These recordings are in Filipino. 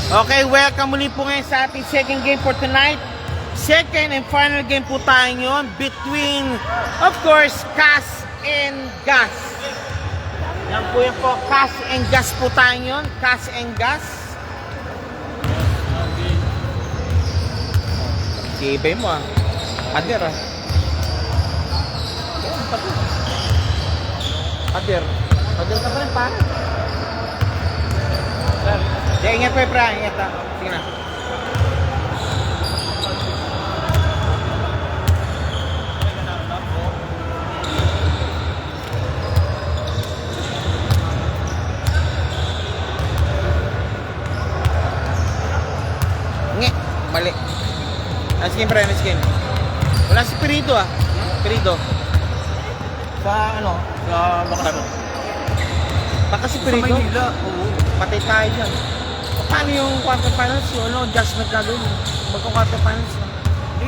Okay, welcome muli po ngayon sa ating second game for tonight. Second and final game po tayo ngayon between, of course, Cass and Gas. Yan po yan po, Cass and Gas po tayo ngayon. Cass and Gas. Sibay mo ah. Pader ah. Pader. Pader ka pa rin pa. Ingat po, Pra. Ingat ha. Sige na. Nge. Balik. Naskin, Pra. Naskin. Wala si Perito ah. Perito. Sa ano? Sa Baclaran. Baka si Perito? Sa Maynila. Oo. Patay tayo dyan. Paano yung quarterfinals? Yung ano, adjustment na doon. Magka-quarterfinals na.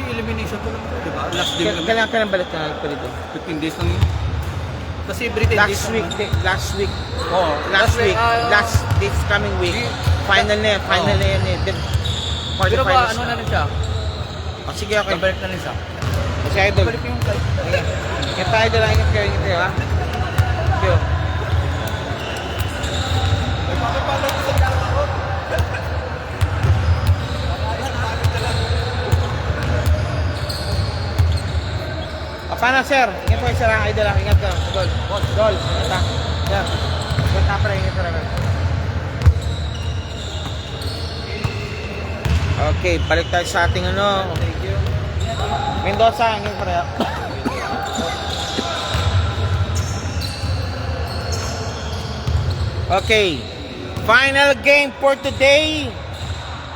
Elimination ko lang ito, di ba? Last day lang. Kailangan balik na Perito. 15 days lang yun. Kasi every 10 days Last week. Oo. Last week. Last this coming week. Final na yan. Final na yan eh. Pero ba, ano na rin siya? Oh, sige, okay. Kabalik na rin siya. Kasi idol. Kabalik yung type. Ingat tayo idol. Ingat kayo ha. Thank you. Paano sir? Ingat po yung sarang idol ha. Ingat ka. Dol. Dol. Ingat ha. Sir. Ingat ka pala. Ingat ka rin. Okay. Balik tayo sa ating ano. Thank you. Mendoza. Ingat pa rin. Okay. Final game for today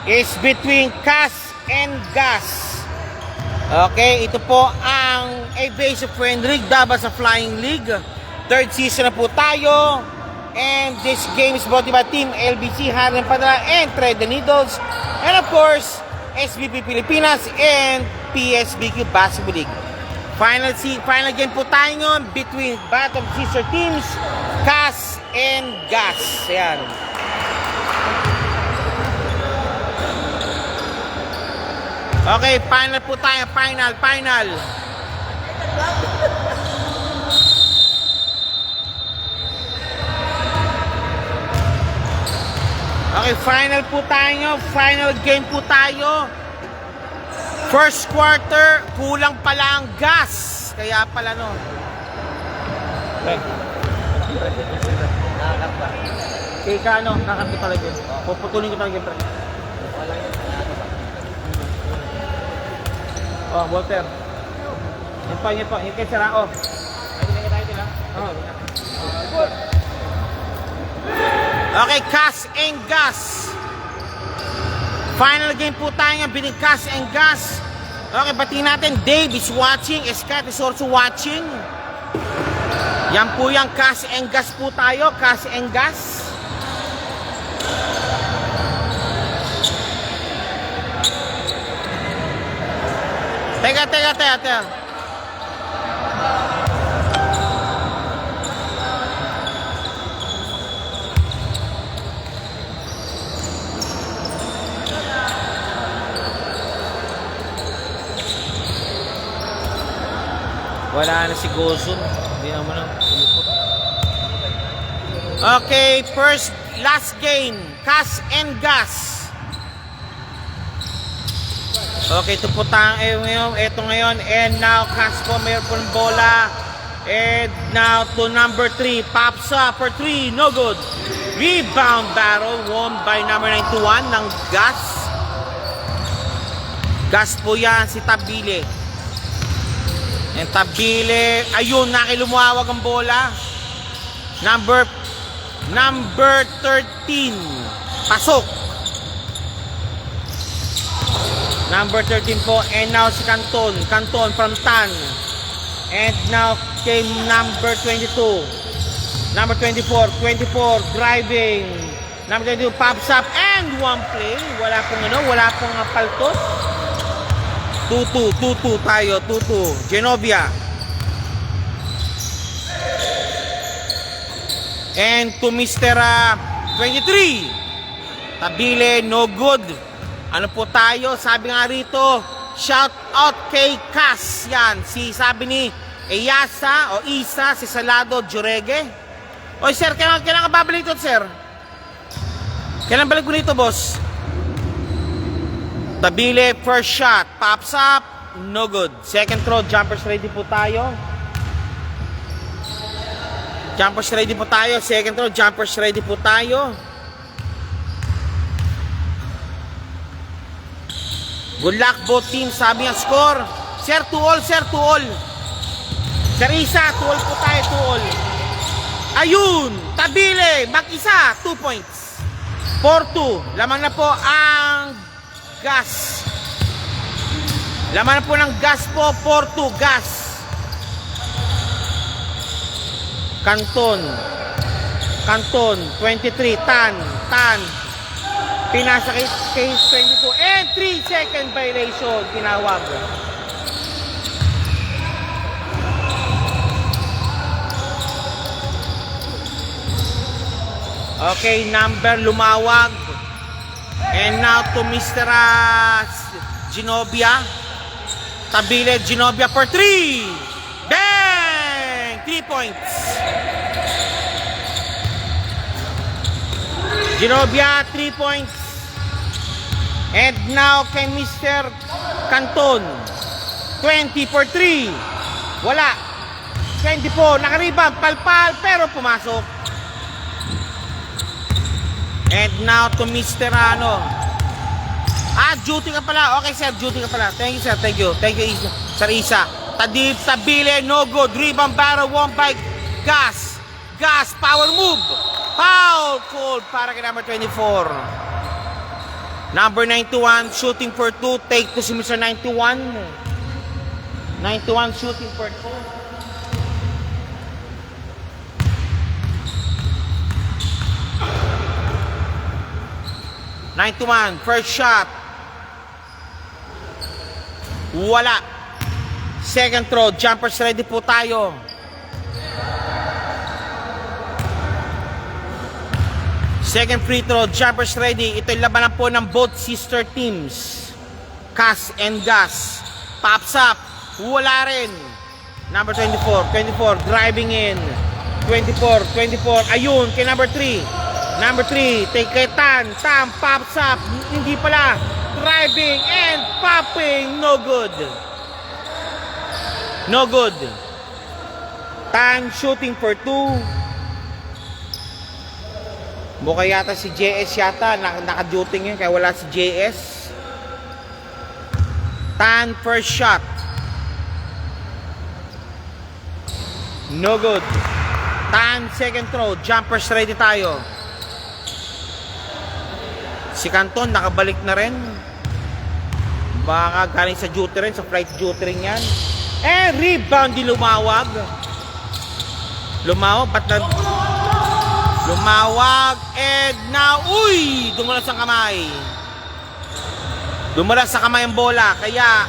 is between Cass and Gas. Okay, ito po ang Aviation Friend League, Dabas sa Flying League. Third season na po tayo. And this game is brought to you by Team LBC, Harlem Padala, and Thread the Needles. And of course, SBP Pilipinas and PSBQ Basketball League. Final game po tayo ngayon between Battle of Sister Teams, Cass and Gas. Ayan. Okay, final po tayo. Final. Okay, final po tayo. Final game po tayo. First quarter, kulang pala ang Gas. Kaya pala no. Ika ano, kakapit talaga yun. Puputulin ko talaga yun. Oh, Walter. Yan pa. Yan kay Sarao. Okay, Cass and Gas. Final game po tayo ng binig Cass and Gas. Okay, batiin natin. Dave is watching. Escat is also watching. Yan po yung Cass and Gas po tayo. Cass and Gas. Teka. Wala na si Gosun. Hindi naman ang lumipot. Okay, last game. Cass and Gas. Okay, ito po tayo ngayon. Ito ngayon. And now, Cass po mayroon po ng bola. And now to number 3. Pops up for 3. No good. Rebound battle. Won by number 91 ng Gas. Gas po yan. Si Tabile. And Tabile. Ayun, nakilumuawag ang bola. Number 13. Pasok. Number 13 po, and now si Canton from Tan. And now came number 22. Number 24, driving. Number 22, pops up, and one play. Wala pong paltos. 2-2 tayo, 2-2. Genovia. And to Mr. 23. Tabile, no good. Ano po tayo? Sabi nga rito, shout out kay Cass. Yan, sabi ni Eyasa o Isa, si Salado, Jurege. Oy sir, kailan ka babalik ito, sir? Kailan balik ko nito, boss? Tabile, first shot, pops up, no good. Second throw, jumpers ready po tayo. Jumpers ready po tayo. Second throw, jumpers ready po tayo. Good luck both teams. Sabi ang score. Sir, 2-all, sir, 2-all. Sir Isa, 2-all po tayo, 2-all. Ayun, Tabile, mag-isa, 2 points. 4-2. Lamang na po ang gas. Laman na po ng gas po, 4-2, gas. Canton, 23, Tan, pinasa kay 22, and 3-second violation, tinawag. Okay, number lumawag. And now to Mr. Ginobia. Tabile, Ginobia for 3. Bang! 3 points. Ginobia, 3 points. And now kay Mr. Canton. 20 for 3. Wala. 20 po. Nakaribang, palpal, pero pumasok. And now to Mr. Duty ka pala. Okay, sir, duty ka pala. Thank you, sir. Thank you. Thank you, Sir Isa. Tabile, no good. Rebound battle, one by Gas. Gas, power move. Foul call para kay number 24. Number 91, shooting for 2. Take to si Mr. 91. 91, shooting for 2. First shot. Wala. Second throw, jumpers ready po tayo. Second free throw, jumpers ready. Ito'y labanan po ng both sister teams. Cass and Gas. Pops up. Wala rin. Number 24, driving in. 24. Ayun, kay number 3. Number 3, take kay Tan, pops up. Hindi pala. Driving and popping. No good. Tan shooting for 2. Mukha yata si JS yata. Naka-duting yun kaya wala si JS. Tan first shot. No good. Tan second throw. Jumpers ready tayo. Si Canton nakabalik na rin. Baka galing sa duty rin, sa flight duty rin yan. Rebound di lumawag. Ba't na... Lumawag, and now, dumulas ang kamay. Dumulas sa kamay ang bola. Kaya,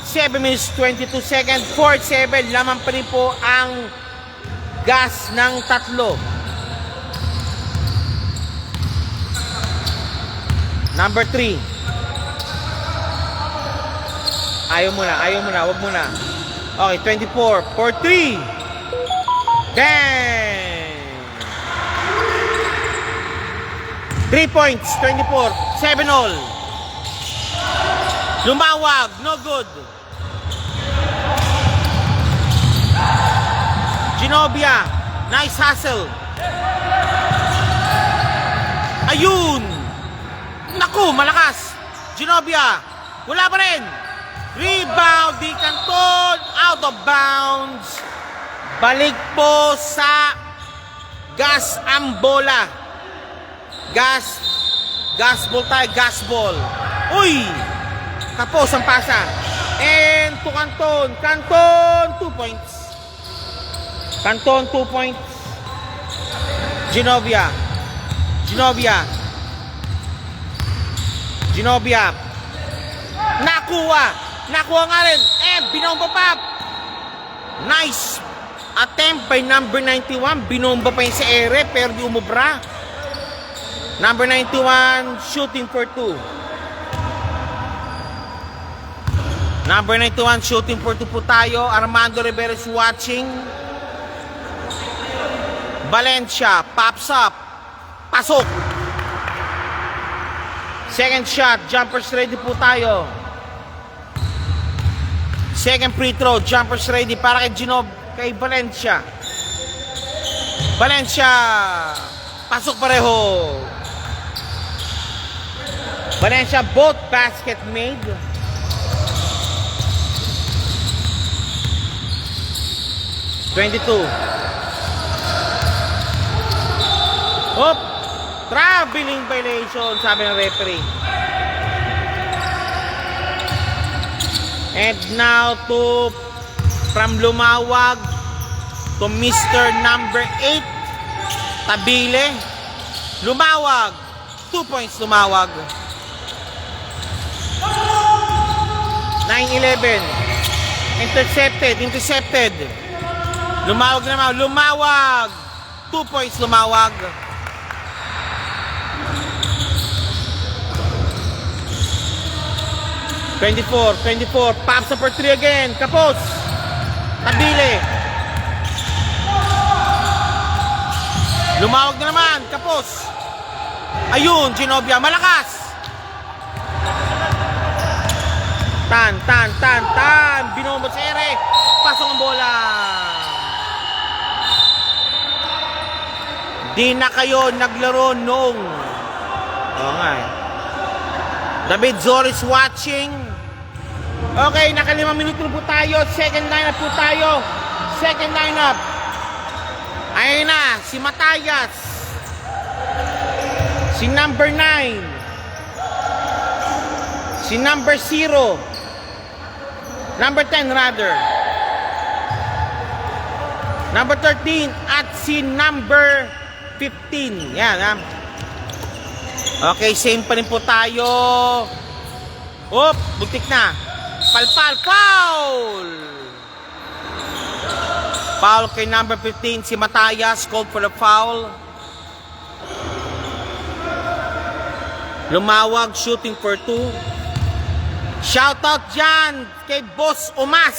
7 minutes, 22 seconds, 4-7. Laman pa rin po ang Gas ng 3. Number 3. Ayaw muna, wag muna. Okay, 24, for 3. Bang! 3 points, 24, 7-all. Lumawag, no good. Ginobia, nice hustle. Ayun! Naku, malakas. Ginobia, wala pa rin. Rebound di Canton, out of bounds. Balik po sa Gas ang bola. Gas ball tayo, gas ball. Kapos ang pasa. And to Canton, 2 points. Canton, 2 points. Ginobia. Nakuha nga rin. Binomba pa. Nice attempt by number 91. Binomba pa yun sa ere pero di umubra. Number 91, shooting for 2. Number 91, shooting for 2 po tayo. Armando Rivera is watching. Valencia, pops up. Pasok. Second shot, jumpers ready po tayo. Second free throw, jumpers ready para kay Valencia. Valencia, pasok pareho. Valencia, both basket made. (22) Hop! Traveling violation, sabi ng referee. And now to from Lumawag to Mr. number 8 Tabile. Lumawag, 2 points Lumawag. 9-11. Intercepted. Lumawag naman. Lumawag. 2 points Lumawag. (24) Pops up for 3 again. Kapos. Tabile. Lumawag na naman. Kapos. Ayun, Genovia. Malakas. Tan. Binombo sa ere. Pasok ang bola. Di na kayo naglaro nung. Oo nga eh. David Zoris watching. Okay, naka 5 minuto na po tayo. Second lineup po tayo. Second lineup. Ayun na, si Matayas. Si number 9. Si number 0. Number 10 rather. Number 13 at si number 15. Yan ha. Okay, same pa rin po tayo. Oop, butik na. Foul! Foul kay number 15, si Matayas, called for the foul. Lumawag, shooting for 2. Shoutout dyan kay Boss Omas.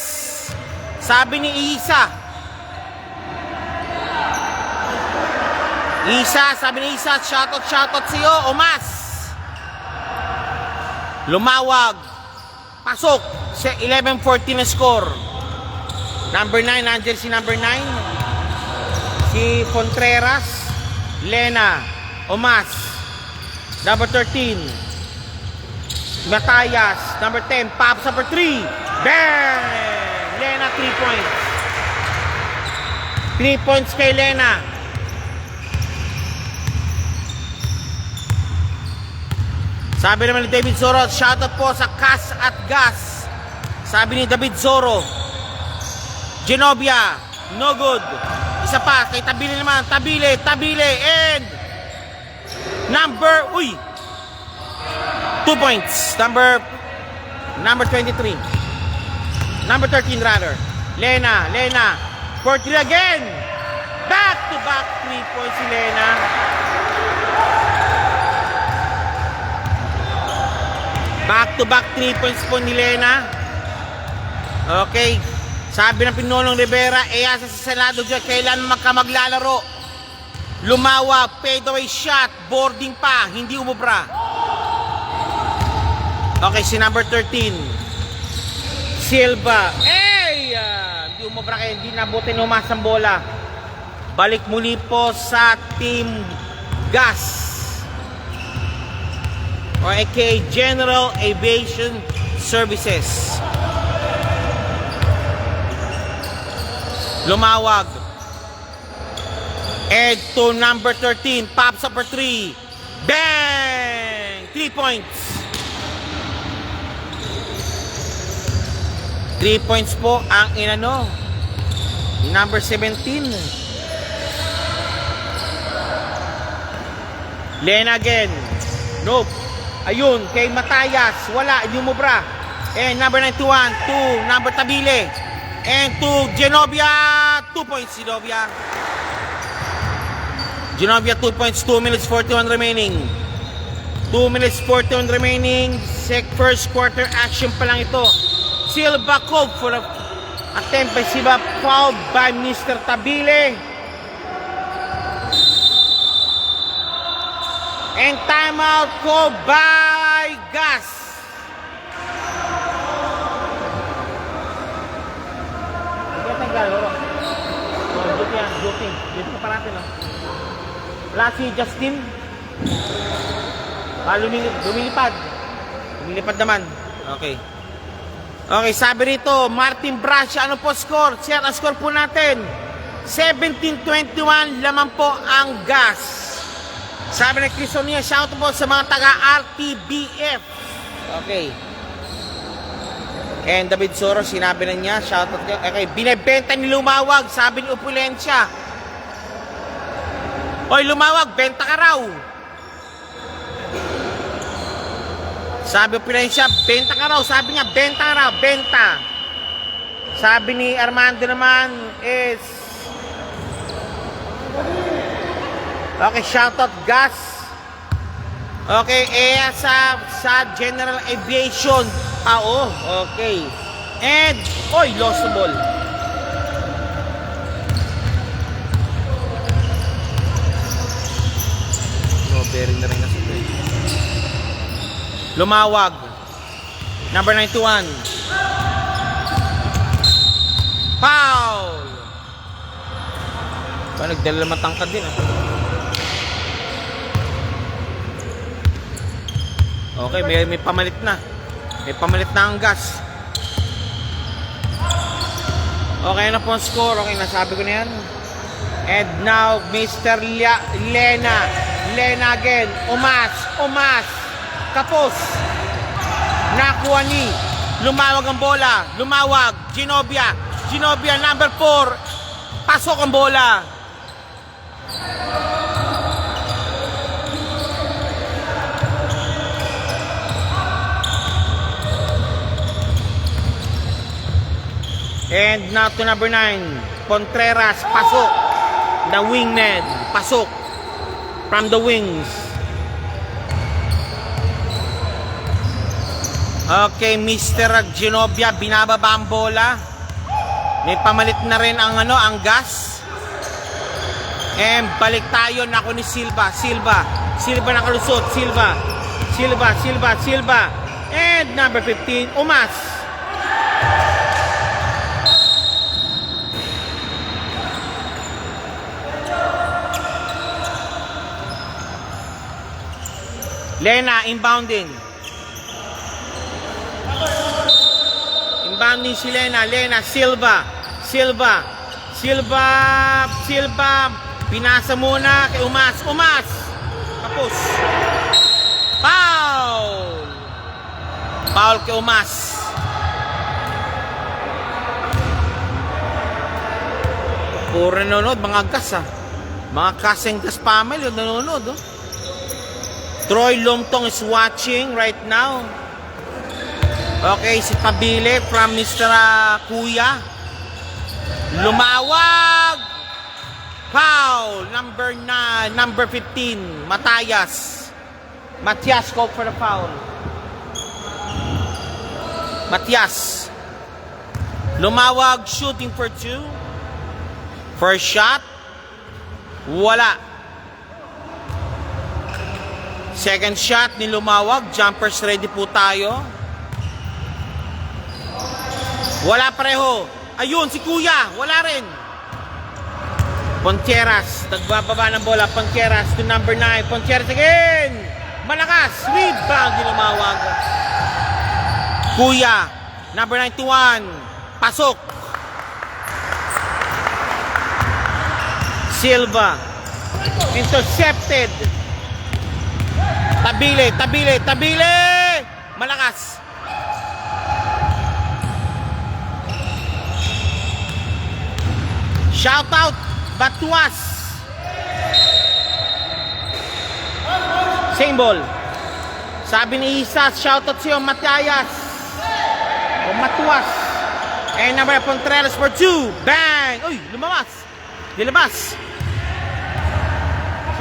Sabi ni Isa. Sabi ni Isa, shoutout sa iyo, Omas. Lumawag. Pasok. 11-14 na score. Number 9, nandiyan si number 9. Si Contreras. Lena. Omas. Number 13. Matayas. Number 10. Pops up for 3. Bang! Lena, 3 points. 3 points kay Lena. Sabi naman ni David Zoro, shoutout po sa Kas at Gas. Sabi ni David Zoro, Genovia, no good. Isa pa, kay Tabile naman, Tabile, and number 2 points. Number 23. Number 13 rather. Lena, 4-3 again. Back to back 3 points si Lena. Back-to-back 3 points po ni Lena. Okay. Sabi ng Pinonong Rivera, asa sa Senado dyan, kailan maglalaro. Lumawa, fadeaway shot, boarding pa, hindi umubra. Okay, si number 13. Silva. Hindi umubra kayo, hindi nabutin umasang bola. Balik muli po sa Team Gas. O aka General Aviation Services. Lumawag. And to number 13, pops up for 3. Bang! 3 points. 3 points po ang inano. Number 17. Lena again. Nope. Ayun, kay Matayas, wala, yung mubra. And number 91, to number Tabile. And to Genovia, 2 points Genovia. Genovia 2 points, 2 minutes 41 remaining. 2 minutes 41 remaining. First quarter action pa lang ito. Silva called for a attempt by Silva, fouled by Mr. Tabile. And timeout called by Gas. Hindi tanggal, bro. Duty yan, duty. Dito ka parati, no? Wala si Justin. Lumilipad. Lumilipad naman. Okay. Okay, sabi rito, Martin Bracia, ano po score? Share ang score po natin. 17-21, laman po ang Gas. Sabi ng Crisonia, shout po sa mga taga-RTBF. Okay. And David Soros, sinabi na niya, shout out. Okay, binibenta ni Lumawag, sabi ni Opulensya. Hoy, Lumawag, benta ka raw. Sabi Opulensya, benta ka raw. Sabi niya, benta ka raw, benta. Sabi ni Armando naman is, okay, shoutout Gas. Okay, sa General Aviation. Okay. And, oy, lost the ball. No, bearing na rin kasi ito eh. Lumawag. Number 91. Foul! Nagdala naman tangkad din ah. Okay, may pamalit na. May pamalit na ang Gas. Okay na po ang score. Okay, nasabi ko na yan. And now, Mr. Lena. Lena again. Umas. Kapos. Nakuha ni. Lumawag ang bola. Lumawag. Genovia, number 4. Pasok ang bola. And now to number 9, Contreras, pasok. The wingman, pasok. From the wings. Okay, Mr. Genovia, binababa ang bola. May pamalit na rin ang Gas. And balik tayo na ako ni Silva. Silva nakalusot. Silva. And number 15, Umas. Lena, inbounding si Lena. Silva. Pinasa muna kay Umas. Tapos. Foul kay Umas. Puro nanonood, mga Gas ah. Mga kaseng Gas family nanonood oh. Troy Lomtong is watching right now. Okay, si Tabile from Mr. Kuya. Lumawag. Foul. Number 15. Matias called for the foul. Matias. Lumawag shooting for 2. First shot. Wala. Second shot ni Lumawag. Jumpers ready po tayo. Wala pareho. Ayun, si Kuya. Wala rin. Poncheras. Nagbababa ng bola. Poncheras to number 9. Poncheras again. Malakas. Rebound ni Lumawag. Kuya. Number 91. Pasok. Silva. Intercepted. Tabile. Malakas. Shout out Batuas. Same ball. Sabi ni Isa, shout out siyo Matias. O Matuas. And number Contreras for 2. Bang! Uy, lumabas. Dilabas.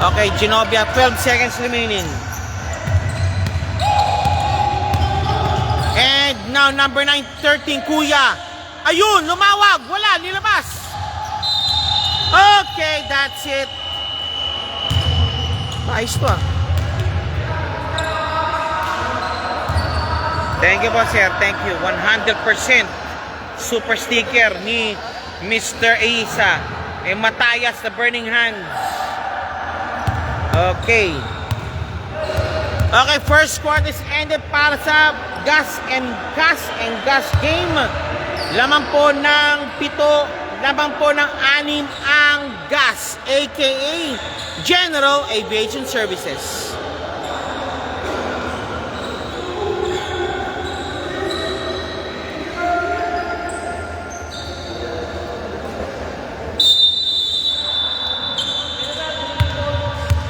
Okay, Genovia, 12 seconds remaining. And now, number 9, 13, Kuya. Ayun, lumawag. Wala, nilabas. Okay, that's it. Ayos to ah. Thank you po, sir. Thank you. 100% super sticker ni Mr. Isa. Matayas, the Burning Hands. Okay. Okay, first quarter is ended para sa Gas and Gas game. Lamang po ng 7, lamang po ng 6 ang Gas, aka General Aviation Services.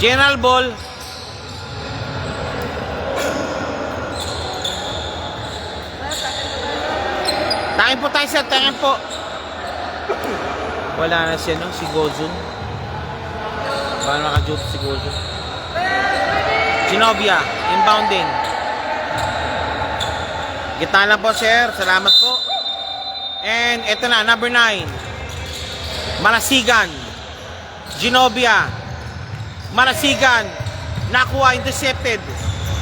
General ball. Tangin po tayo sir, tangin po. Wala na siya no, si Gozun. Paano naka-jump si Gozun? Genovia, inbounding. Gitna lang po sir, salamat po. And eto na, number 9. Marasigan. Genovia. Marasigan, nakuha, intercepted.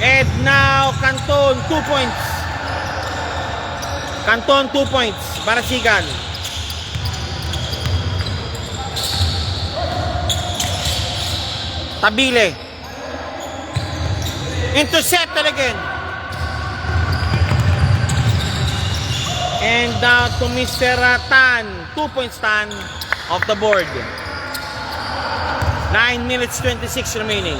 And now, Canton, 2 points. Canton, 2 points. Marasigan. Tabile. Intercepted again. And now to Mr. Tan. 2 points Tan off the board. 9 minutes 26 remaining.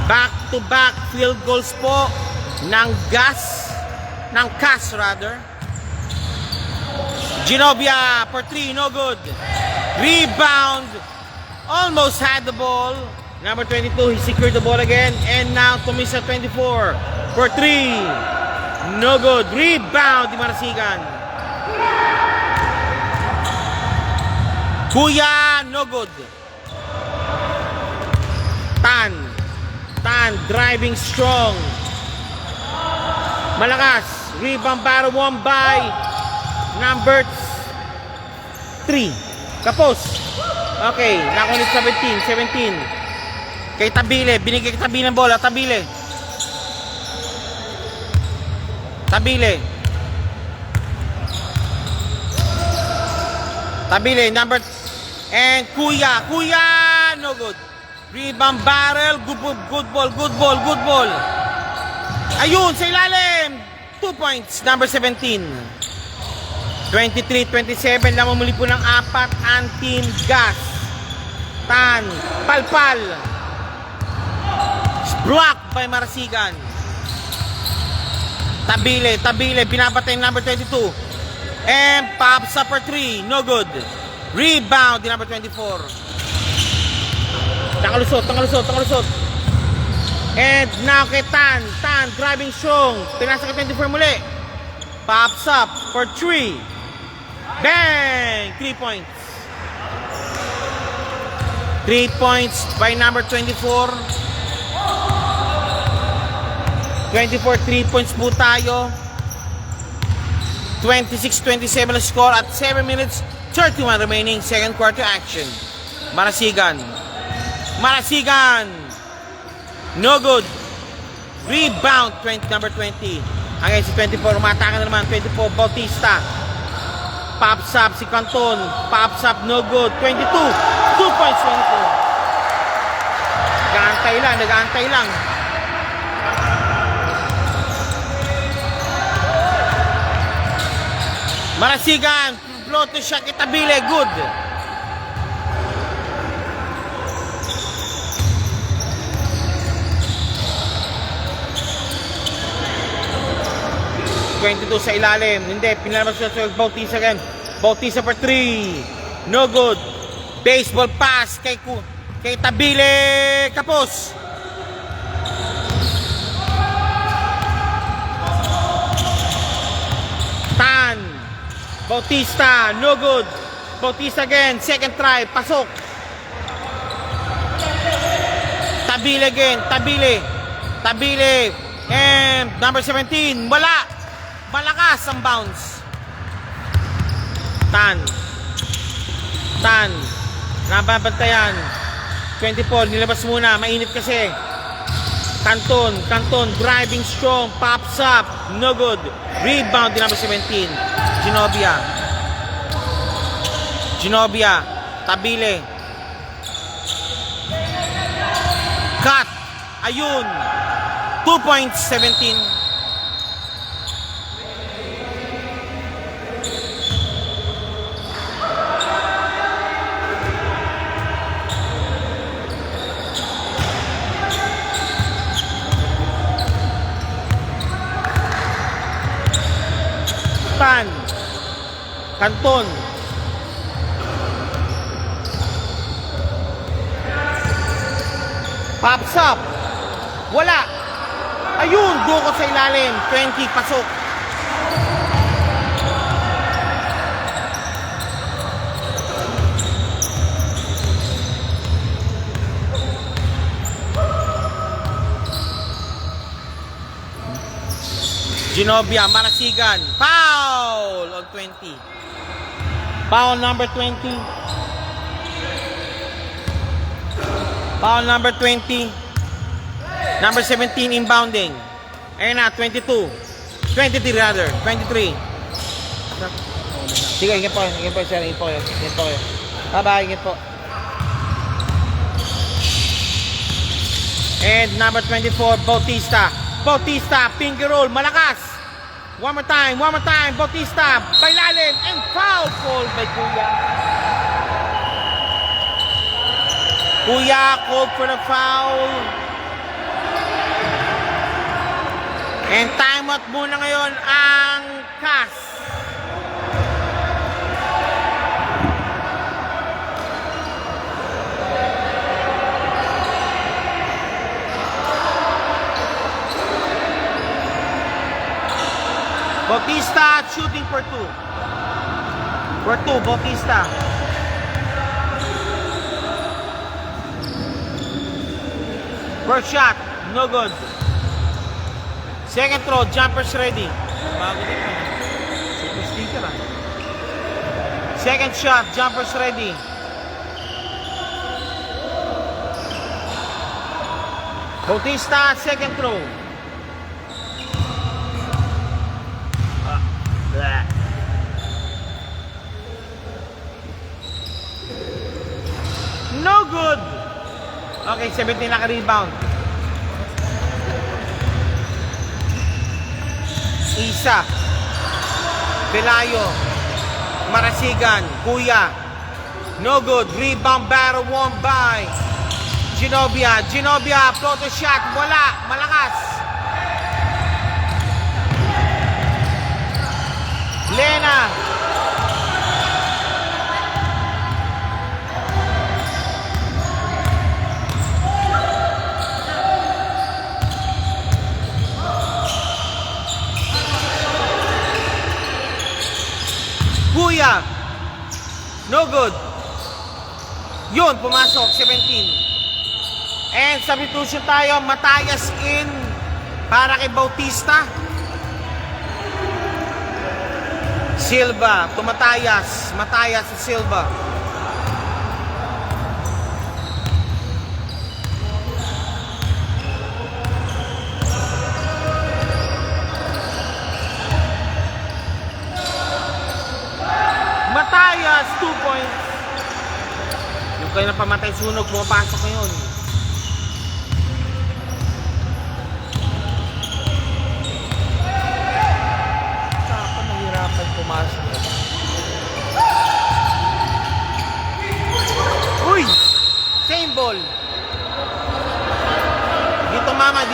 Back-to-back field goals po ng Cas rather. Genovia for 3, no good. Rebound. Almost had the ball. Number 22, he secured the ball again. And now to Mr. 24 for 3. No good. Rebound di Marasigan. Kuya, no good. Tan driving strong. Malakas. Rebound battle won by number 3. Kapos. Okay, nakunit 17. Kay Tabile, binigay kay Tabile ng bola. Tabile, number. And Kuya, no good. Rebound barrel, good ball. Ayun, sa ilalim. 2 points, number 17. 23-27, lamang muli po ng 4 ang Team Gas. Tan, palpal. Blocked by Marasigan. Tabile, binabatay number 22. And pops up for 3, no good. Rebound, number 24. Nakalusot. And now kay Tan, driving strong. Pinasa kay 24 muli. Pops up for 3. Bang! 3 points. 3 points by number 24. 3 points po tayo. 26-27 na score at 7 minutes 31 remaining second quarter action. Marasigan, no good. Rebound, number 20. Hanggang si 24, umataka na naman. 24, Bautista. Pops up si Canton. Pops up, no good. 22, 2 points, 22. Nag-aantay lang. Marasigan, float to shot, Itabile, good. Sa ilalim. Hindi, pinalabas sa Bautista again. Bautista for 3. No good. Baseball pass kay Tabile. Kapos. Tan. Bautista. No good. Bautista again. Second try. Pasok. Tabile again. Tabile. And number 17. Wala. Malakas ang bounce. Tan. Nababantayan. 24. Nilabas muna. Mainit kasi. Canton. Driving strong. Pops up. No good. Rebound din number 17. Ginobia. Tabile. Cut. Ayun. 2 points, 17. Canton. Pops up. Wala. Ayun, dukot sa ilalim. 20, pasok. Ginobia, Marasigan. Foul on 20. Foul number 20. Foul number 20. Number 17 inbounding. Ayun na, 22. 23 rather. 23. Sige, ingin po, sir. Ingin po kayo. Bye-bye, ingin po. And number 24, Bautista, finger roll, malakas. One more time, Bautista, bailalim, and foul called by Kuya. Kuya called for the foul. And timeout muna ngayon ang Cavs. Bautista shooting for 2. Bautista. First shot, no good. Second throw, jumpers ready. Bago din yun. Super sticker ah. Second shot, jumpers ready. Bautista, second throw. No good. Okay, 17 naka-rebound. Isa. Pelayo. Marasigan. Kuya. No good. Rebound battle won by Ginobia. Floater shot. Wala. Malakas. Lena. Kuya. No good. Yun, pumasok. 17. And substitution tayo. Matias in para kay Bautista. Silva to Matias. Matias to Silva. Matias, 2 points. Yung kayo na pamatay sunog, pumapasok ngayon. Saka nahirapan pumasok. Uy! Same ball. Dito mama.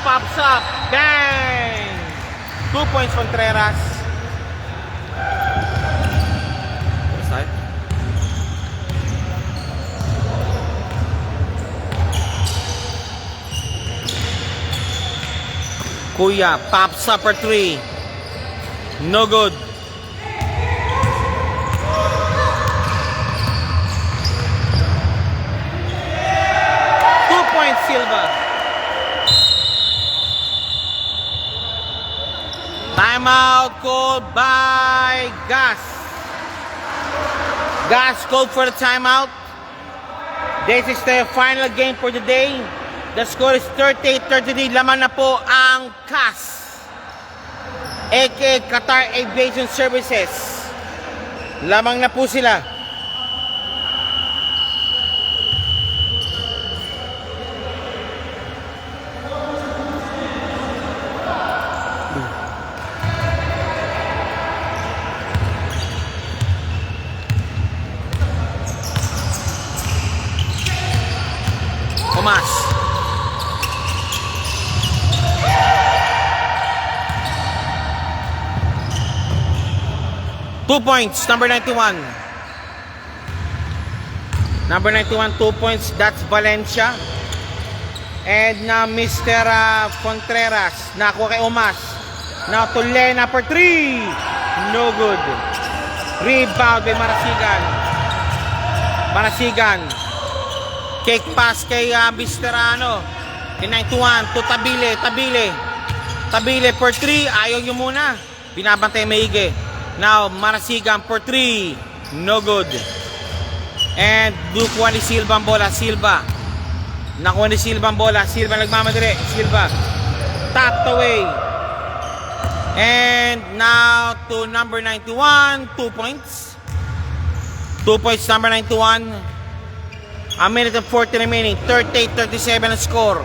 Pops up. Bang! 2 points Contreras. Kuya pops up for 3. No good. Silva. Timeout called by Gas. Gas called for the timeout. This is the final game for the day. The score is 38-33. Laman na po ang CAS, aka Qatar Aviation Services. Lamang na po sila. Tomas. Two points, number 91. Number 91, 2 points. That's Valencia. And now Mr. Contreras. Nakuha kay Omas. Now to Lena for 3. No good. Rebound by Marasigan. Marasigan. Kick pass kay Mr. Kay 91 to Tabile. Tabile for 3. Ayaw nyo muna. Binabantay maigi. Now Marasigan for 3. No good. And dukuha ni Silva ang bola. Silva. Nakuha ni Silva ang bola. Silva nagmamadali. Silva. Tapped away. And now to number 91. 2 points. 2 points number 91. A minute and 40 remaining. 38-37 ang score.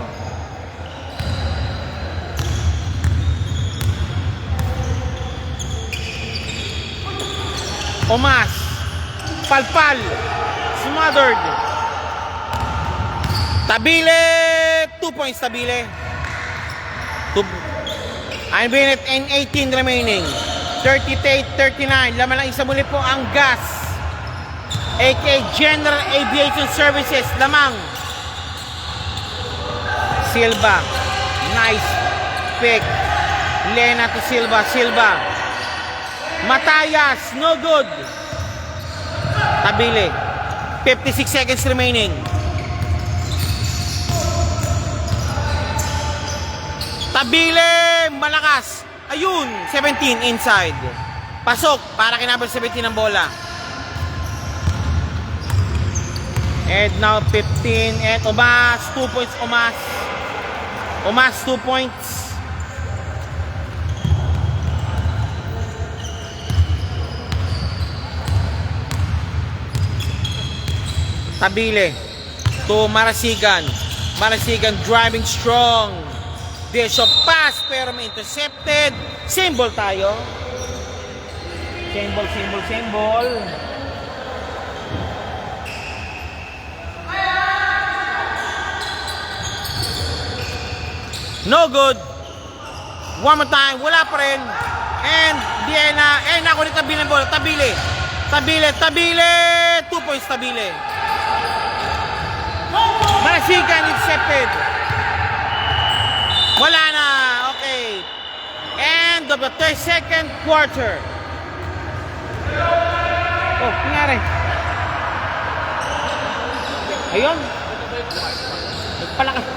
Omas. Palpal. Smothered. Tabile. 2 points Tabile. 1 minute and 18 remaining. 38-39. Laman lang isa muli po ang Gas, aka General Aviation Services. Lamang. Silva. Nice pick. Lena to Silva. Silva. Matayas. No good. Tabile. 56 seconds remaining. Tabile. Malakas. Ayun. 17 inside. Pasok. Para kay number 17 ang bola. And now 15. And Omas. 2 points Omas. Omas 2 points. Tabile to Marasigan. Marasigan driving strong. Dish of pass pero may intercepted. Symbol tayo. Symbol. No good. One more time. Wala pa rin. And Diana. And ako ni Tabile ng bola. Tabile. 2 points Tabile. Marasigan intercepted. Wala na. Okay. End of the 32nd quarter. Oh, nangyari. Ayun.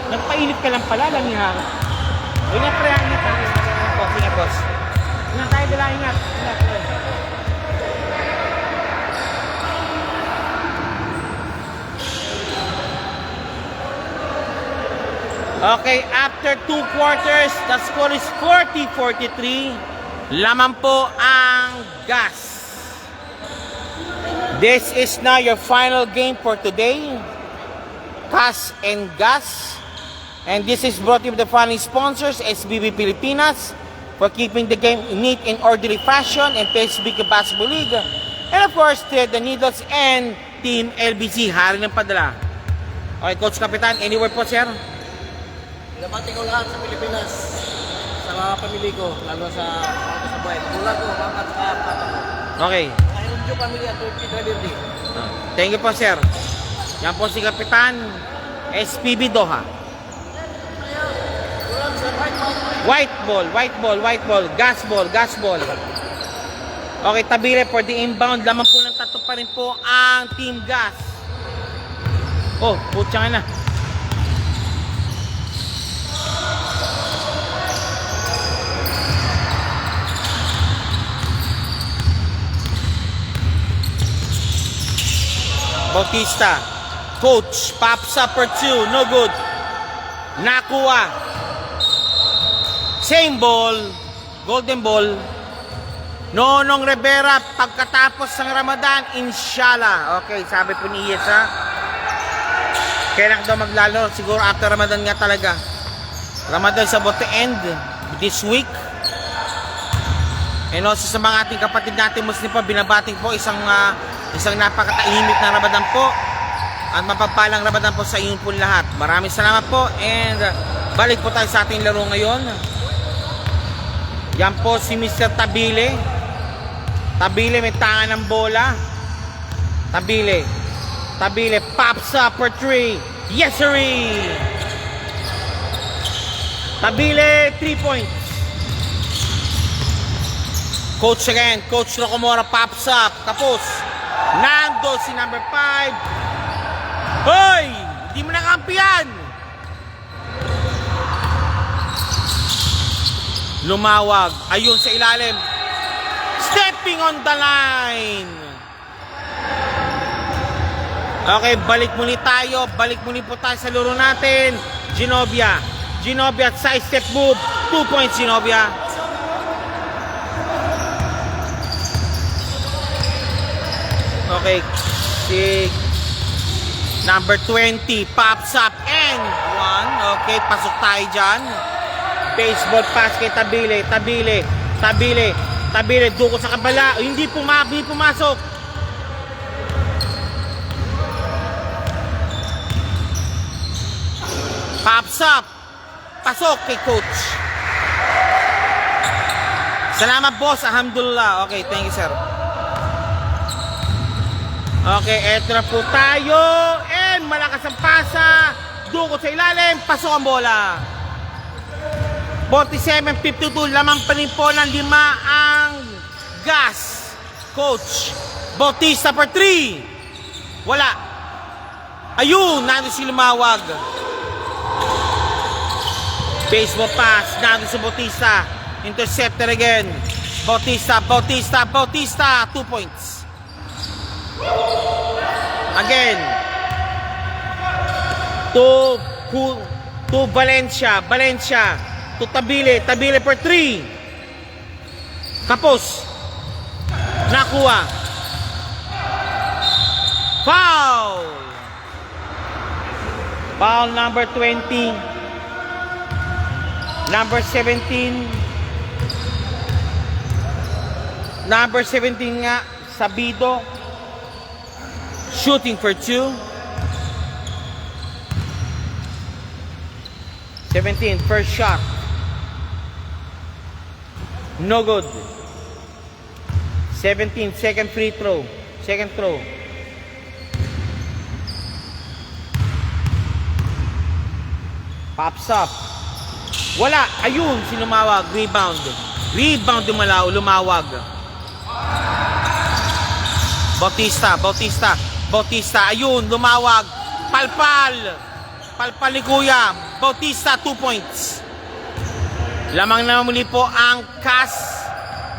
Nagpainit ka lang pala. Ingat pre. Ingat boss. Ingat tayo dala. Ingat. Okay, after 2 quarters, the score is 40-43. Laman po ang Gas. This is now your final game for today. CAS and Gas. And this is brought to you by the following sponsors: SBB Pilipinas, for keeping the game neat and orderly fashion, and PSB Basketball League. And of course, the Needles and Team LBC. Hari ng padala. Okay, Coach Kapitan, any word po, sir? Pinabati ko lahat sa Pilipinas, sa mga pamilya ko, lalo sa buhay. Mula ko, mga at papa ko. Okay. Ayun yung pamilya, Turkey Driver. Thank you po, sir. Yan po si Kapitan SPB Doha. Ayun, sa right, White ball. Gas ball. Okay, Tabile for the inbound. Laman po ng tatlo pa rin po ang Team Gas. Oh, putya nga na. Bautista. Coach, pops up for 2. No good. Nakuha. Same ball. Golden ball. Nonong Rivera, pagkatapos ng Ramadan, inshallah. Okay, sabi po ni Iyesa. Kailan daw maglalo? Siguro after Ramadan nga talaga. Ramadan is about to end this week. And also sa mga ating kapatid natin Muslim po, binabating po isang napakatahimik na Ramadan po. At mapagpalang Ramadan po sa inyo po lahat. Maraming salamat po. And balik po tayo sa ating laro ngayon. Yan po si Mr. Tabile. Tabile may tangan ng bola. Tabile pops up for 3. Yes sirree. Tabile 3 points. Coach again. Coach Locomora pops up. Tapos nando si number 5. Hoy! Hindi mo nakampiyan. Lumawag. Ayun sa ilalim. Stepping on the line. Okay, balik muli tayo. Balik muli po tayo sa laro natin. Genovia side step move. 2 points Genovia. Okay. Si number 20 pops up and 1. Okay, pasok tayo dyan. Baseball pass kay Tabile, duko sa kabala. Hindi pumasok. Pops up. Pasok kay coach. Salamat boss, alhamdulillah. Okay, thank you sir. Okay, eto na po tayo. And malakas ang pasa. Duko sa ilalim, pasok ang bola. 47-52, lamang pa rin po ng 5 ang Gas. Coach Bautista for 3. Wala. Ayun, nandun si Lumawag. Baseball pass, nandun si Bautista. Interceptor again. Bautista, 2 points. Again. To Valencia. To Tabile for 3. Kapos. Nakuha. Foul number 20. Number 17. Number 17 nga, Sabido. Shooting for 2. 17, first shot. No good. 17, second free throw. Second throw. Pops up. Wala. Ayun, si Lumawag. Rebound Lumawag. Bautista. Ayun, Lumawag. Palpal ni Kuya. Bautista, 2 points. Lamang na muli po ang Cas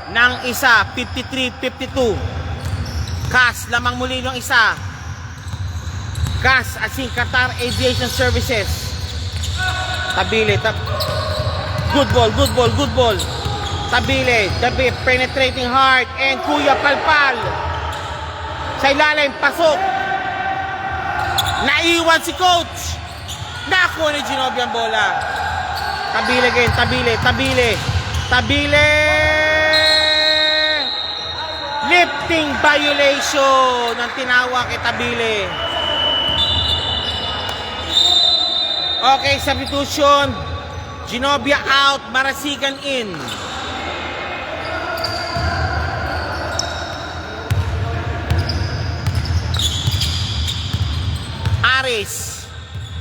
ng isa, 53-52. Cas, lamang muli ng isa. Cas, as in Qatar Aviation Services. Tabile, good ball. Tabile, penetrating hard, and Kuya Palpal. Sa ilalim, pasok. Naiwan si coach. Nakuha ni Genovia ang bola. Tabile again, Tabile. Lifting violation ang tinawa kay Tabile. Okay, substitution. Genovia out, Marasigan in. Aris,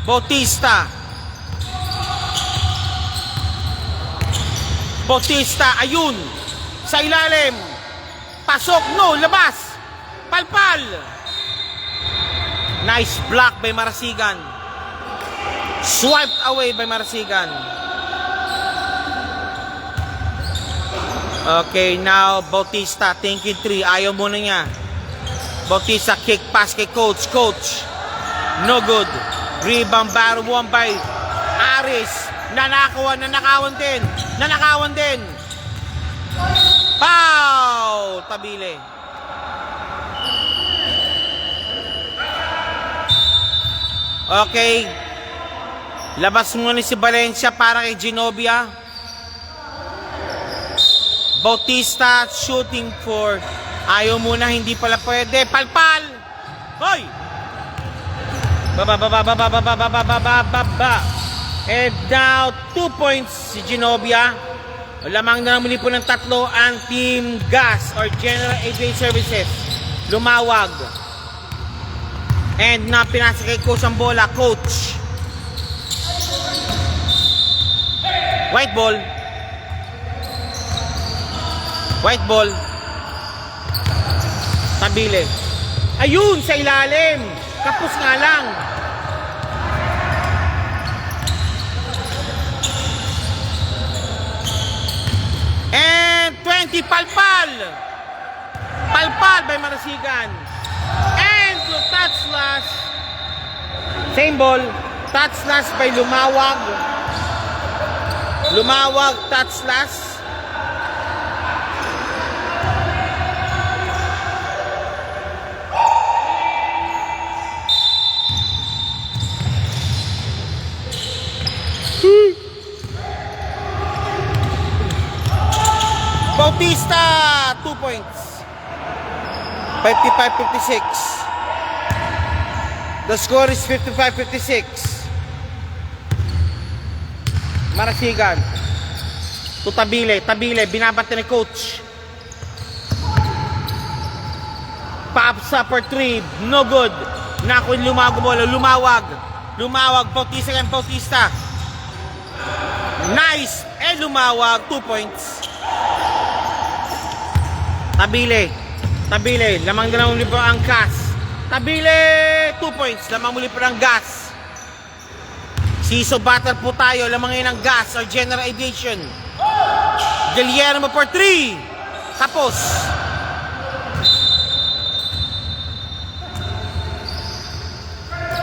Bautista. Bautista, ayun. Sa ilalim. Pasok, no, labas. Palpal. Nice block by Marasigan. Swiped away by Marasigan. Okay, now Bautista thinking 3. Ayaw muna niya. Bautista kick pass kay coach. Coach. No good. Rebound battle won by Aris. Nanakawan din. Nanakawan din. Foul! Tabile. Okay. Labas muna si Valencia para kay Genovia. Bautista shooting for. Ayaw muna, hindi pala pwede. Palpal! Hoy! Baba. And now, 2 points si Genovia. Lamang na muli po ng 3 ang Team Gas or General Aviation Services. Lumawag. And na pinasa kay coach ang bola. Coach. White ball. White ball. Tabile. Ayun, sa ilalim. Kapos nga lang. And 20, Palpal. Palpal by Marasigan. And touch last. Same ball. Touch last by Lumawag. Lumawag, touch last. Bautista, 2 points. 55-56. The score is 55-56. Marasigan. To Tabile. Tabile, binabati ni coach. Pops up for 3. No good. Naku, lumawag. Lumawag. Bautista kay Bautista. Nice. Lumawag. 2 points. Tabile. Lamang na muli po ang Gas. Tabile. 2 points. Lamang muli po ang Gas. Siso battle po tayo. Lamang ngayon ang Gas or General Aviation. Guillermo for 3. Tapos.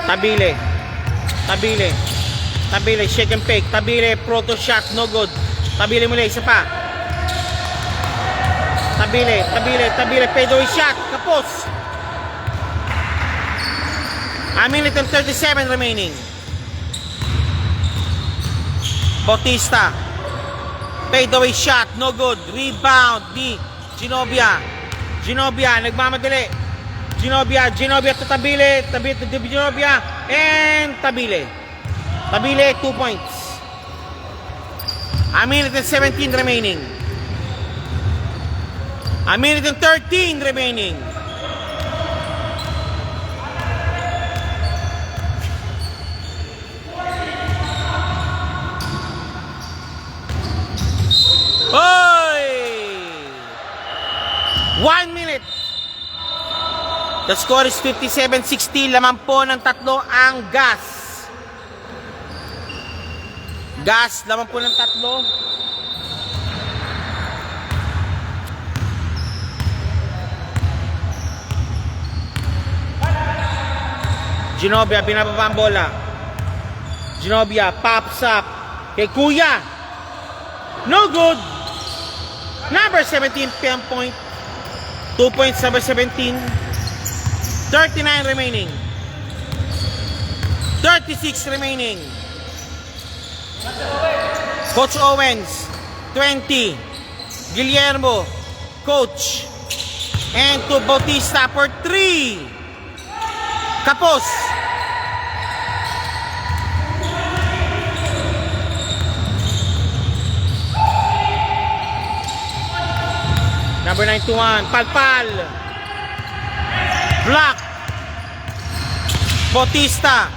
Tabile. Shake and fake. Tabile. Proto shot. No good. Tabile muli. Isa pa. Tabile. Fadeaway shot. Kapos. A minute and 37 remaining. Bautista. Fadeaway shot. No good. Rebound ni Genovia. Nagmamadali. Genovia to Tabile. Tabile to Genovia. And Tabile. 2 points. A minute and 17 remaining. A minute and 13 remaining. Hoy! 1 minute. The score is 57-60. Laman po ng 3 ang Gas. Laman po ng 3. Genovia, binababa ang bola. Genovia, pops up. Kay Kuya. No good. Number 17, 10 point. 2 points, number 17. 39 remaining. 36 remaining. Coach Owens, 20. Guillermo, coach. And to Bautista for 3. Kapos. Number 91, Palpal. Block. Bautista.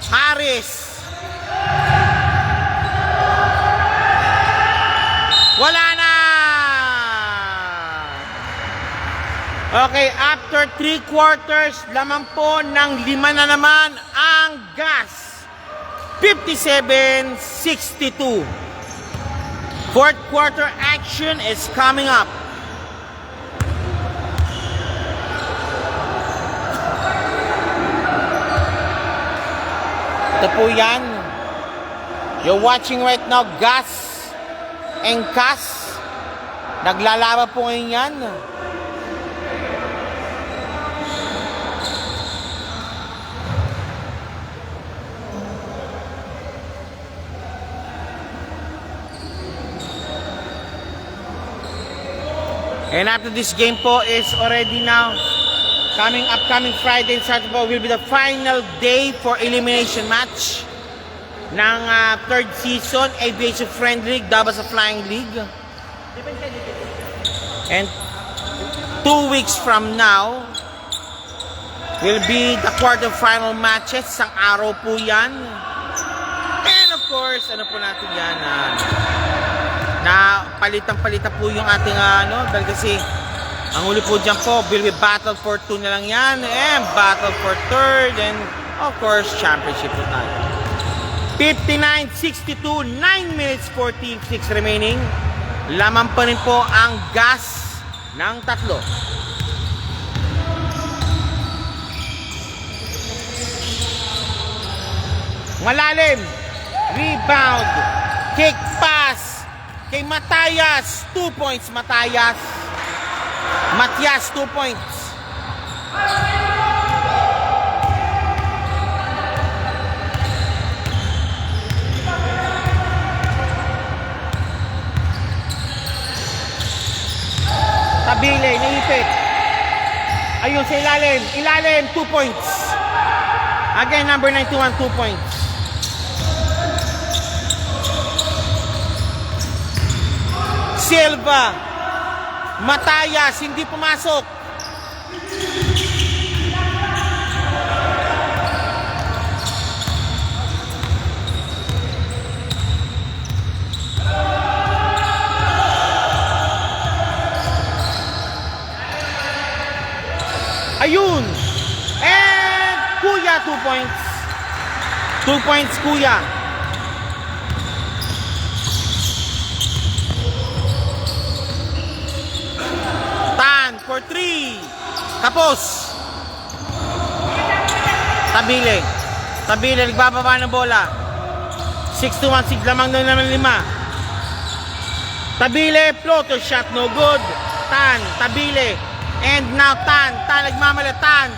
Harris. Wala na! Okay, after 3 quarters, lamang po ng 5 na naman ang gas. 57-62. Fourth quarter action is coming up. Ito po yan. You're watching right now, gas and Cas. Naglalaban po ngayon yan. And after this game po is already now upcoming Friday and Saturday po will be the final day for elimination match ng third season Aviation Friendly League, Davao sa Flying League. And 2 weeks from now will be the quarterfinal matches. Isang araw po yan. And of course, ano po natin yan, na palitan-palitan po yung ating dahil kasi ang huli po dyan po will be battle for 2 na lang yan and battle for third and of course championship po tayo. 59-62, 9 minutes 46 remaining. Laman pa rin po ang gas ng tatlo. Malalim, rebound, kick pass kay Matayas, 2 points Matayas. Matias, 2 points. Tabile, naipit. Ayun sa ilalim. Ilalim, 2 points. Again, number 91, 2 points. Silva, Matayas, hindi pumasok. Ayun! And Kuya, 2 points. 2 points, Kuya. For 3. Tapos. Tabile. Tabile, nagbababa ng bola. 6-2-1-6 lamang na naman 5. Tabile, floater shot, no good. Tan, Tabile. And now Tan, nagmamali. Tan.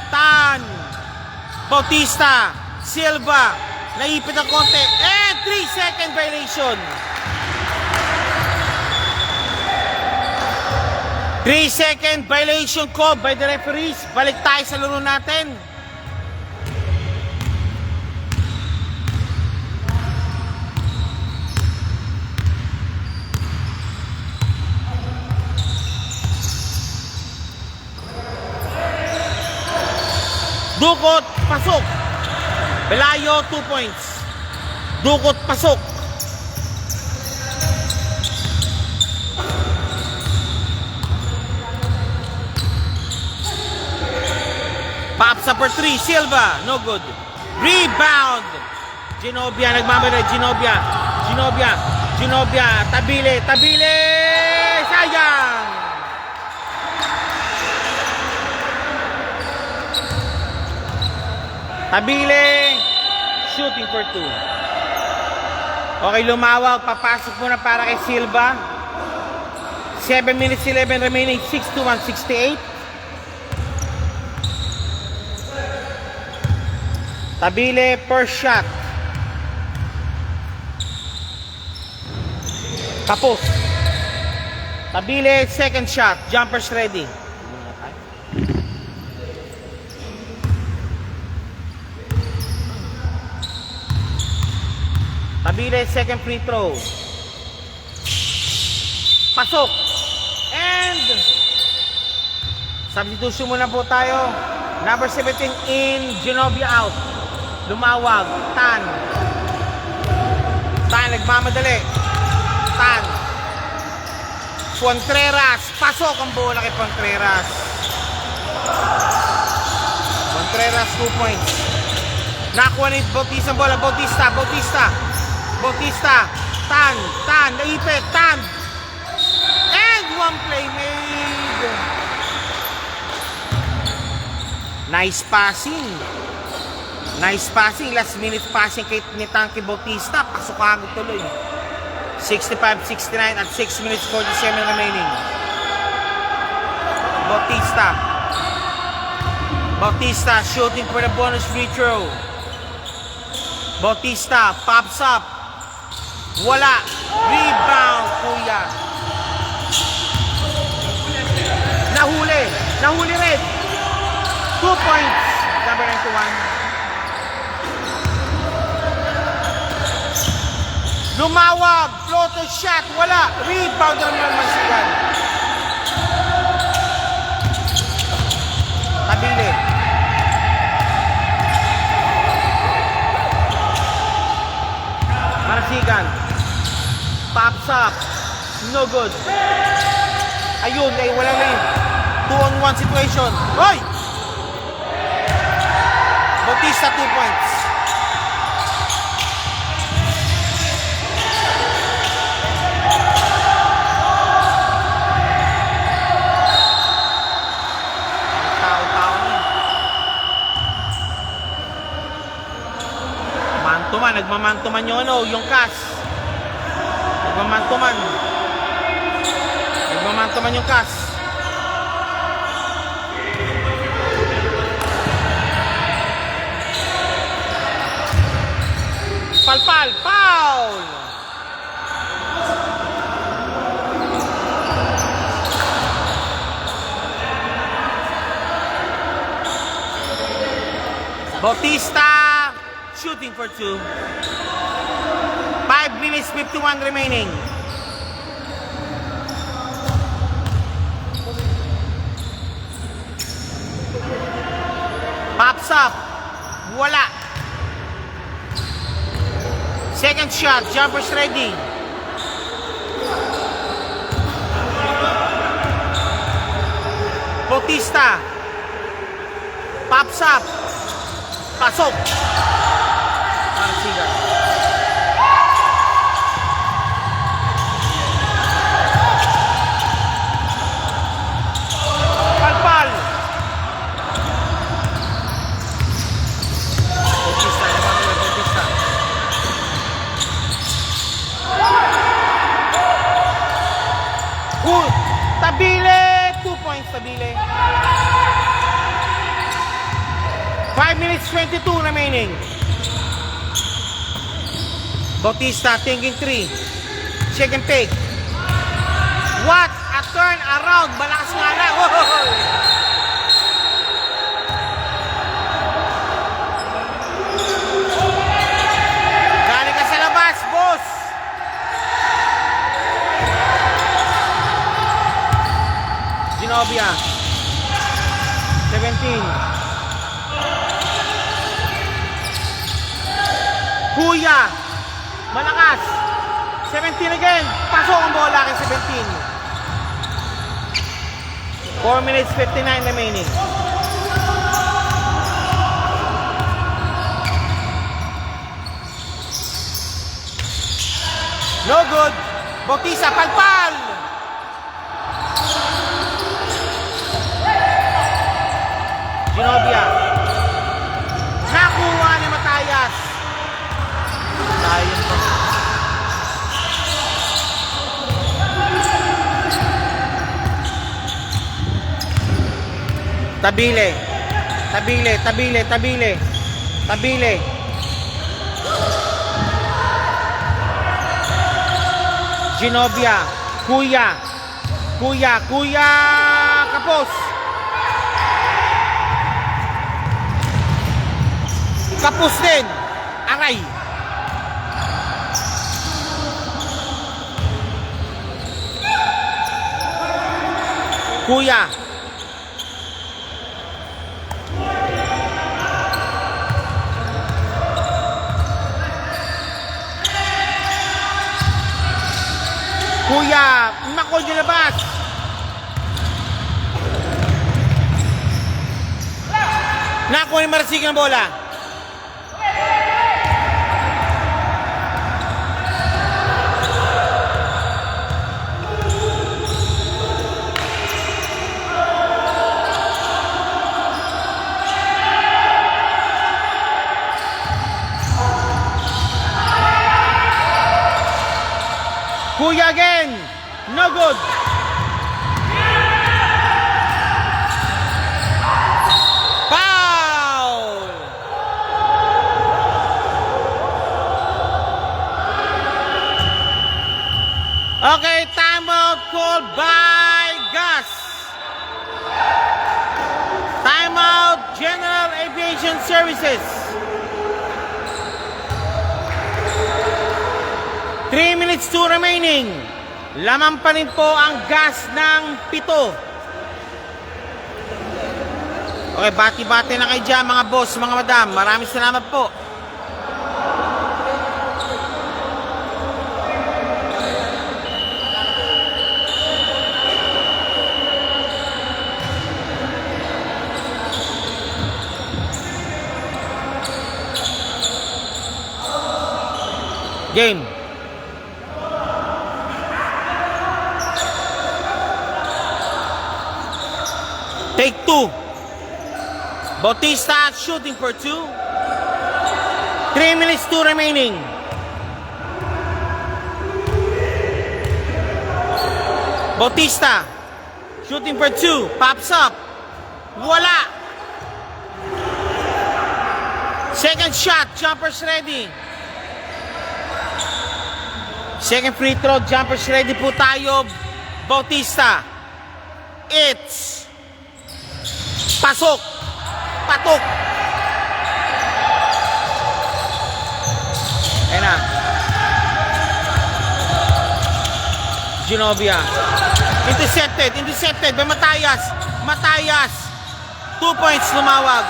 Bautista, Silva. Naipit ang konti. And 3-second violation. 3-second violation call by the referees. Balik tayo sa laro natin. Dukot, pasok. Pelayo, 2 points. Dukot, pasok. Papsa for 3, Silva, no good. Rebound. Ginobia, nagmamali. Ginobia, Tabile, sayang. Tabile, shooting for 2. Okay, lumawag, papasok muna para kay Silva. 7 minutes 11 remaining, 6-1-68. Tabile, first shot. Tapos. Tabile, second shot. Jumpers ready. Tabile, second free throw. Pasok. And substitution muna po tayo. Number 17 in, Ginobia out. Lumawag, Tan, nagmamadali. Contreras. Pasok ang bola kay Contreras. Contreras, 2 points. Nakuha ni Bautista ang bola. Bautista. Tan. Naipit. Tan. And one play made. Nice passing. Last minute passing kay ni Tanky Bautista. Pasok agad tuloy. 65-69 at 6 minutes 47 remaining. Bautista shooting for the bonus free throw. Bautista pops up. Wala. Rebound, Kuya. Nahuli rin. 2 points. Number 91. Lumawag, floater shot, wala. Rebound naman Masigan. Tabile. Marasigan. Pops up. No good. Ayun, wala rin. 2-on-1 situation. Hoy! Bautista, 2 points. Nagmamantuman yung Cas. Nagmamantuman yung Cas. Foul. Bautista shooting for 2. 5 minutes 51 remaining. Pops up. Wala. Second shot. Jumpers ready. Bautista. Pops up. Pasok. Marasigan. Tabile! 2 points, Tabile. 5 minutes 22 remaining. Bautista thinking 3. Shake and take. What a turn around. Malakas nga na. Galing ka sa labas, boss. Ginobia 17. Kuya malakas 17 again. Pasok ang bola kay 17. 4 minutes 59 remaining. No good. Bautista palpal. Ginobia. Nakuha ni Matayas. Sayang pa. Tabile. Ginobia. Kuya. Kapos. Kapos din. Aray. Kuya. Naku, Backward yung labas. Nakuha ni Marasigan ang bola. Kuya again. No good. Foul. Okay, timeout called by Gus. Timeout General Aviation Services. 3 minutes to remaining. Lamang pa rin po ang gas ng 7. Okay, bati-bati na kayo dyan mga boss, mga madam. Maraming salamat po. Game. Take 2. Bautista shooting for 2. 3 minutes to remaining. Bautista shooting for 2. Pops up. Wala. Second shot. Jumpers ready. Second free throw. Jumpers ready po tayo. Bautista. It's pasok. Patok. Ayan na. Genovia. Intercepted. Intercepted by Matayas. Matayas. 2 points lumawag.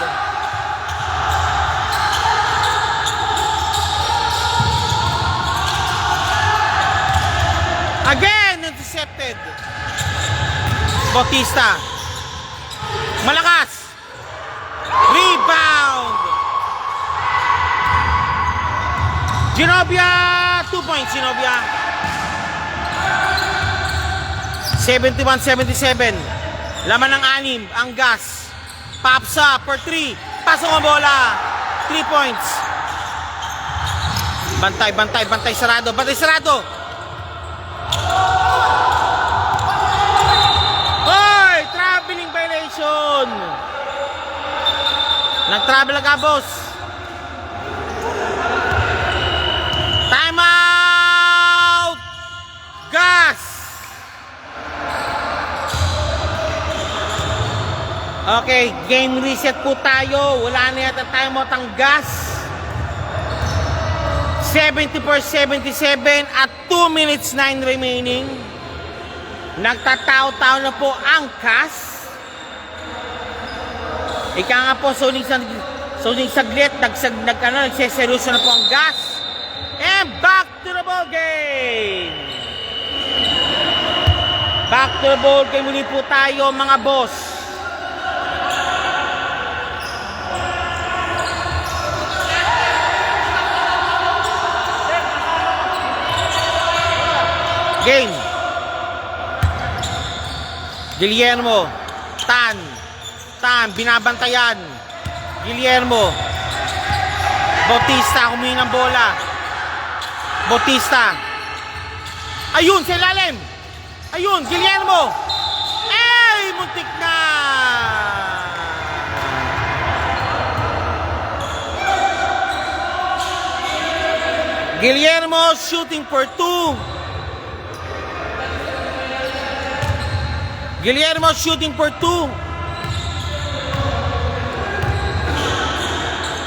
Again, intercepted. Bautista. Malakas. Rebound. Genovia. 2 points, Genovia. 71-77. Laman ng 6. Ang gas. Pops up for 3. Pasok ang bola. 3 points. Bantay, bantay, bantay sarado. Bantay sarado. Hoy! Traveling violation! Nag-travel ka, boss. Time out! Gas! Okay, game reset po tayo. Wala na yata timeout ang gas. 74-77 at 2 minutes 9 remaining. Nagtatao-tao na po ang CAS. Ika nga po, suning saglit, nagseseryoso na po ang gas. And back to the ball game. Back to the ball game muli po tayo mga boss. Game. Guillermo. Tan, binabantayan. Guillermo. Bautista, humingi ng bola. Bautista. Ayun, sa ilalim. Ayun, Guillermo. Ay, muntik na. Guillermo shooting for 2. Guillermo shooting for 2.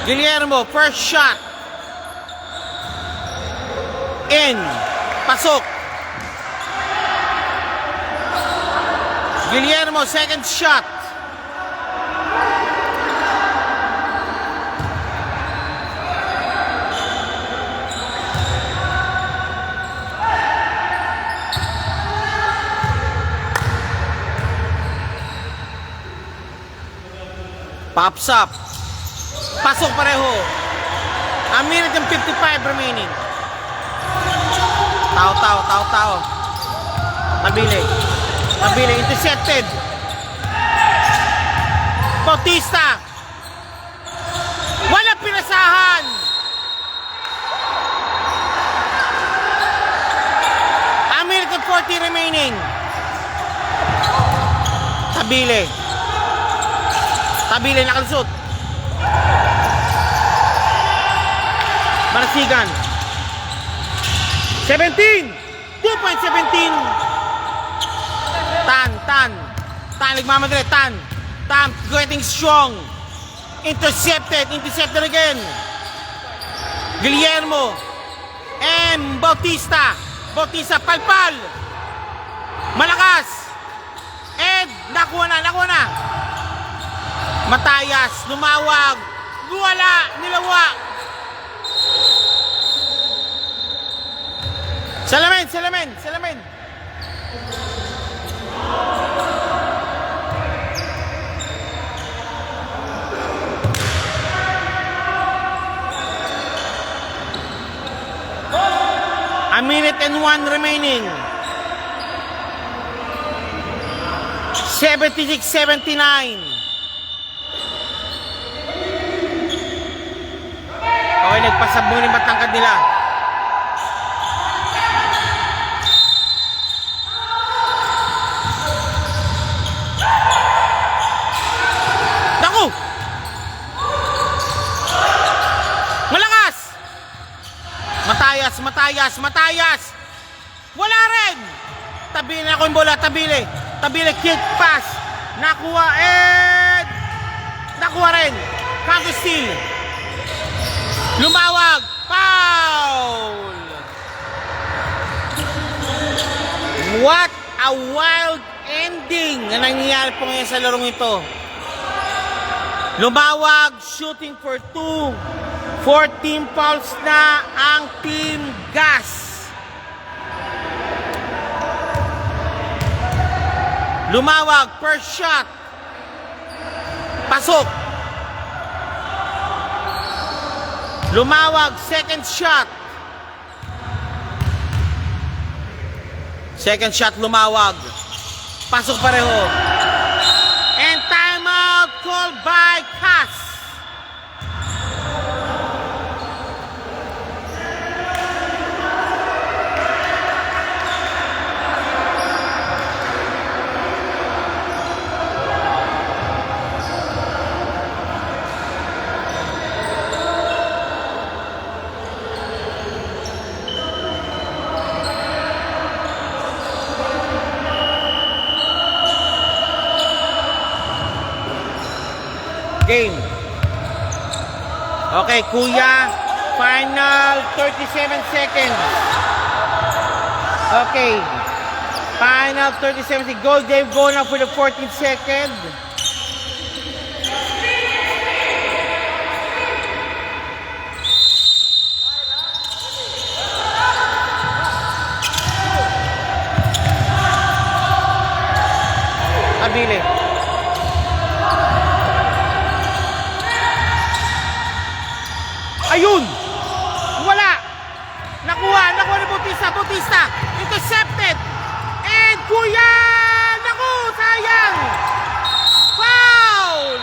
Guillermo, first shot. In. Pasok. Guillermo, second shot. Pops up. Pasok pareho. A minute and 55 remaining. Tao. Tabile, intercepted. Bautista. Wala pinasahan. A minute and 40 remaining. Tabile nakalusot. Marasigan. 17. 2.17. Tan nagmamadali. Tan getting strong. Intercepted again. Guillermo. M. Bautista, palpal. Malakas. Ed, nakuha na. Matayas, lumawag. Wala, nilawa. Salamin. A minute and 1 remaining. 76-79. Okay, nagpasab muna yung matangkad nila. Naku! Malakas! Matayas! Wala rin! Tabile na ako yung bola, tabile, kick pass. Nakuha rin. Counter steal. Lumawag. Foul. What a wild ending na nangyayari po ngayon sa larong ito. Lumawag, shooting for 2. 14 fouls na ang Team Gas. Lumawag, first shot. Pasok. Lumawag, second shot. Lumawag. Pasok pareho. And timeout called by Cas. Game. Okay, Kuya. Final 37 seconds. Okay. Final 37 seconds. Goal Dave go now for the 14th second. Abile. Ayun! Wala! Nakuha ni Bautista! Intercepted! And Kuya! Naku! Sayang! Foul!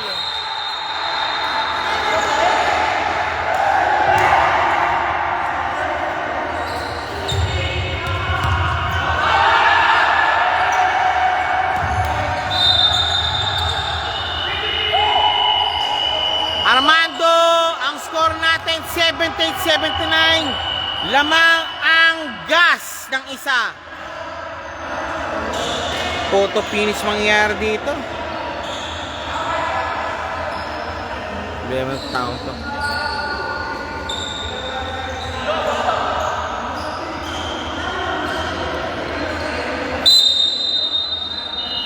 Armando, ang score natin 78-79. Lamang ang Gas ng isa. Photo finish mangyayari dito. Problema ng tao to.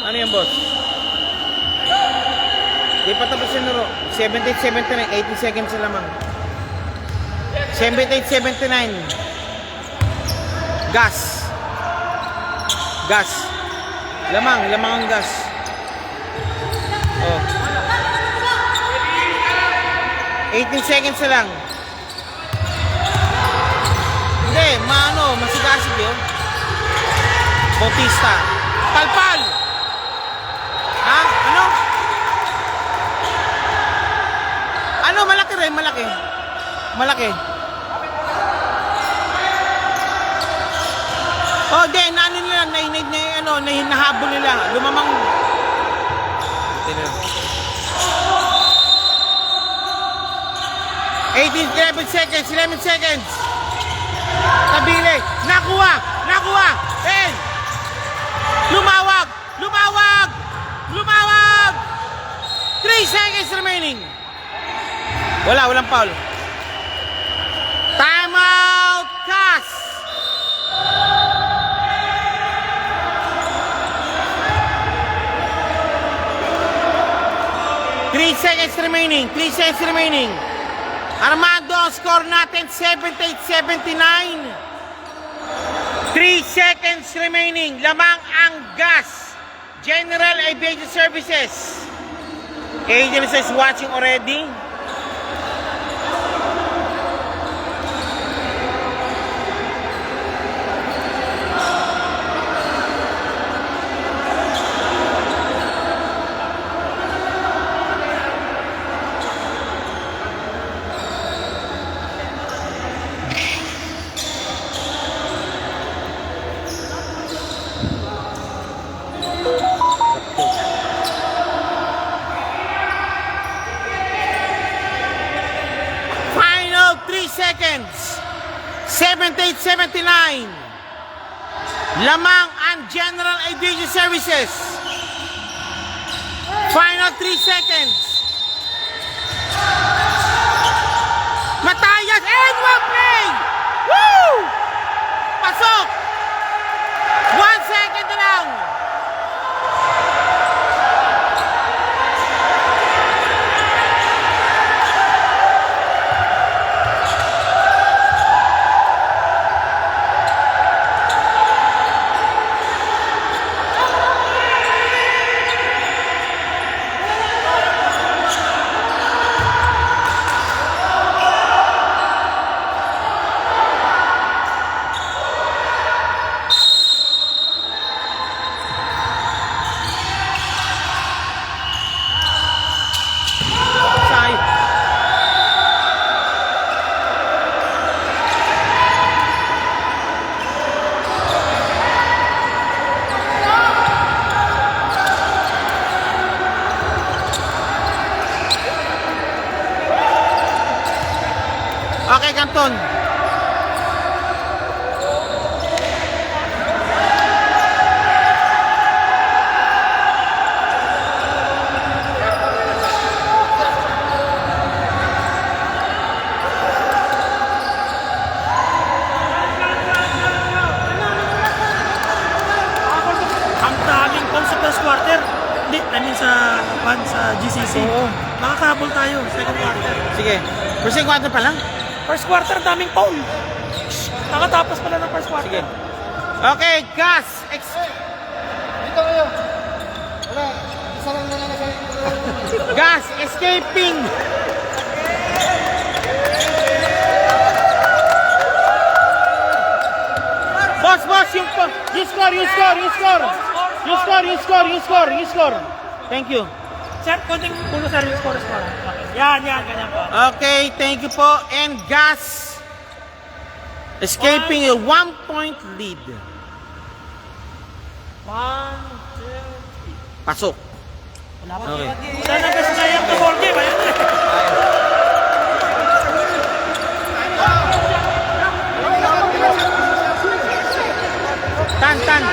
Ano yan, boss? Di pa tapos yung laro. 78-79, 80 seconds na lamang. 78-79. Gas. Lamang ang Gas. Oh. 18 seconds na lang. Hindi, masigasig yun. Bautista. Palpal! Ha? Ano? Ano? Malaki rin, malaki. Malaki. Oh, di, naano nila, nahabol nila. Lumamang. 11 seconds, 11 seconds. Tabili. Nakuha! Nakuha! Eh! Lumawag! Lumawag! Lumawag! 3 seconds remaining. Walang foul. Time out, Cas! Three seconds remaining. Armando, ang score natin 78-79. 3 seconds remaining. Lamang ang gas. General Aviation Services. Agency is watching already. Final 3 seconds. 78-79. Lamang ang General Aviation Services. Final 3 seconds. Matayas and one play. Woo! Pasok. 1 second na lang. Okay, Canton. Ang daming points sa first quarter. Hindi, sa GCC. Oo. Makakahabol tayo, second quarter. Sige. First quarter pa lang. First quarter, daming foul. Nakatapos pala ng first quarter. Sige. Okay, gas. Gas escaping. Boss, you score. Thank you. Sir, konting puno sir yung score. Okay. Yan, ganyan po. Okay, thank you po. And gas escaping a 1-point lead. 1, 2, 3. Pasok. Wala pa. Okay. Wala na kasi sayang to ball game. Ayan na. Tan.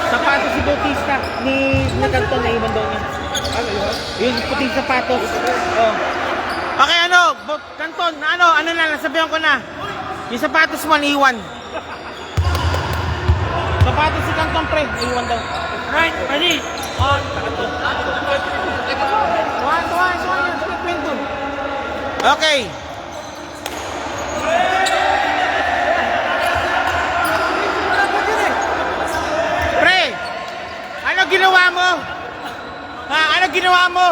Sapatos si Bautista ni Canton na iwan daw niya. Yung puting sapatos. Oh. Okay, Canton, ano na, nasabihan ko na. Yung sapatos mo, naiwan. Sapatos si Canton, pre, naiwan daw. Right, ready. On. Okay. Pre, ano ginawa mo? Ha? Ano ginawa mo?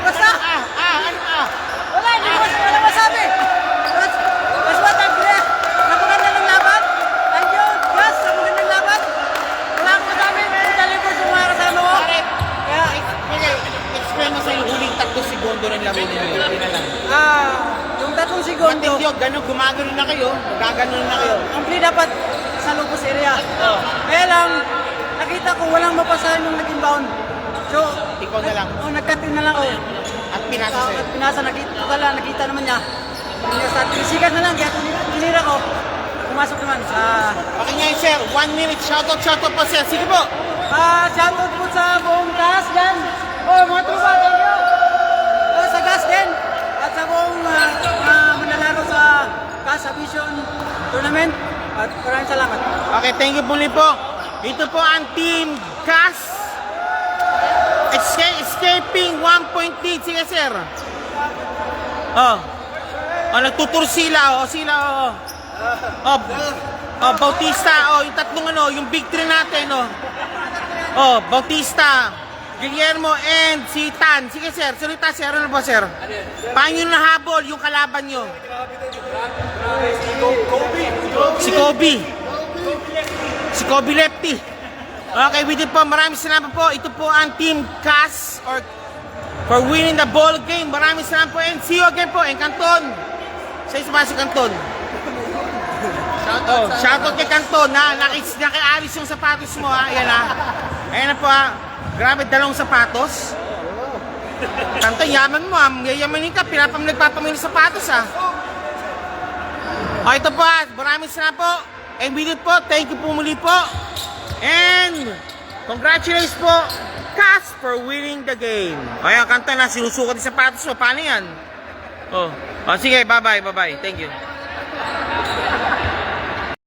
Basta! Wala, hindi ko wala masabi. That's what I'm here. Napaganda ng laban. Thank you, Gus, sa magandang laban. Wala akong masabi. Deliver sa mga kasama ko. Kaya, Explain mo sa yung huling 3 segundo ng laro ninyo. Yun na lang. yung 3 segundo, Hindi yun, ganun, gumagano na kayo. Magaganon na kayo. ang play dapat sa lupus area. Kaya lang, nakita ko walang mapasahan yung nag-inbound. So, Ikaw na lang. nag-cut in na lang ako. At pinasa sa'yo. At pinasa, nakita naman niya. Sa sikat na lang, kaya tinira ko. Pumasok naman sa... Okay ngayon, sir. 1 minute. Shoutout po, sir. Sige po. Shoutout po sa buong gas dyan. Mga trupa, thank you. Sa gas din. At sa buong manlalaro sa Gas Vision Tournament. At maraming salamat. Okay, thank you muli po. Ito po ang Team Gas. Escaping 1 point lead. Sige, sir. Nagtutur sila. Bautista. Yung tatlong yung big three natin. Bautista, Guillermo, and si Tan. Sige, sir. Salita, sir. Ano ba, sir? Paano yung nahabol yung kalaban nyo? Si Kobe Lefty. Okay, with it po, maraming salamat po. Ito po ang Team CAS for winning the ball game. Maraming salamat po and see you again po. And Canton. Sa isa pa si Canton. Shoutout kay Canton na nakialis yung sapatos mo ha. Ayan ha. Ayan na po ha. Grabe, 2 sapatos. Canton, yaman mo ha. Yayamanin ka. Nagpapamili sapatos ha. Ito po ha. Maraming salamat po. And with it po, thank you po muli po. And congratulations po, CAS, for winning the game. Ayan, Canton na, sinusukat yung sapatos mo. Paano yan? Sige, bye-bye. Thank you.